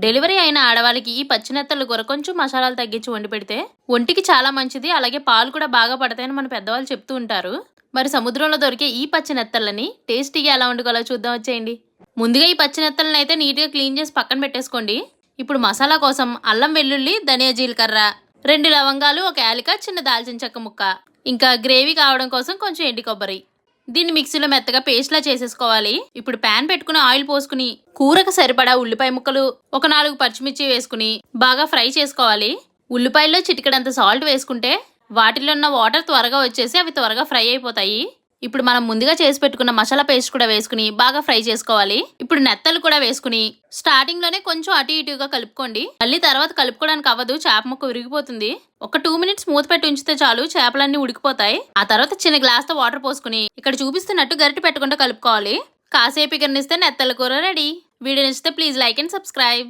Delivery అయిన ఆడవాళ్ళకి ఈ పచ్చినెత్తలు కూర కొంచెం మసాలాలు తగ్గించి వండి పెడితే ఒంటికి చాలా మంచిది. అలాగే పాలు కూడా బాగా పడతాయని మన పెద్దవాళ్ళు చెప్తూ ఉంటారు. మరి సముద్రంలో దొరికే ఈ పచ్చినెత్తలని టేస్టీగా ఎలా వండుకోవాలో చూద్దాం వచ్చేయండి. ముందుగా ఈ పచ్చినెత్తలను అయితే నీట్గా క్లీన్ చేసి పక్కన పెట్టేసుకోండి. ఇప్పుడు మసాలా కోసం అల్లం వెల్లుల్లి ధనియా జీలకర్ర 2 లవంగాలు 1 యాలక చిన్న దాల్చిన చెక్క ముక్క ఇంకా గ్రేవీ కావడం కోసం కొంచెం ఎండి కొబ్బరి దీన్ని మిక్సీలో మెత్తగా పేస్ట్లా చేసేసుకోవాలి. ఇప్పుడు ప్యాన్ పెట్టుకుని ఆయిల్ పోసుకుని కూరకు సరిపడా ఉల్లిపాయ ముక్కలు 4 పచ్చిమిర్చి వేసుకుని బాగా ఫ్రై చేసుకోవాలి. ఉల్లిపాయల్లో చిటికెడంత సాల్ట్ వేసుకుంటే వాటిలో ఉన్న వాటర్ త్వరగా వచ్చేసి అవి త్వరగా ఫ్రై అయిపోతాయి. ఇప్పుడు మనం ముందుగా చేసి పెట్టుకున్న మసాలా పేస్ట్ కూడా వేసుకుని బాగా ఫ్రై చేసుకోవాలి. ఇప్పుడు నెత్తలు కూడా వేసుకుని స్టార్టింగ్ లోనే కొంచెం అటు ఇటుగా కలుపుకోండి. మళ్ళీ తర్వాత కలుపుకోవడానికి అవ్వదు, చేప ముక్క విరిగిపోతుంది. ఒక 2 మినిట్స్ మూత పెట్టి ఉంచితే చాలు, చేపలన్నీ ఉడికిపోతాయి. ఆ తర్వాత చిన్న గ్లాస్ తో వాటర్ పోసుకుని ఇక్కడ చూపిస్తున్నట్టు గరిటె పెట్టకుండా కలుపుకోవాలి. కాసేపు ఇగనిస్తే నెత్తల కూర రెడీ. వీడియో నచ్చితే ప్లీజ్ లైక్ అండ్ సబ్స్క్రైబ్.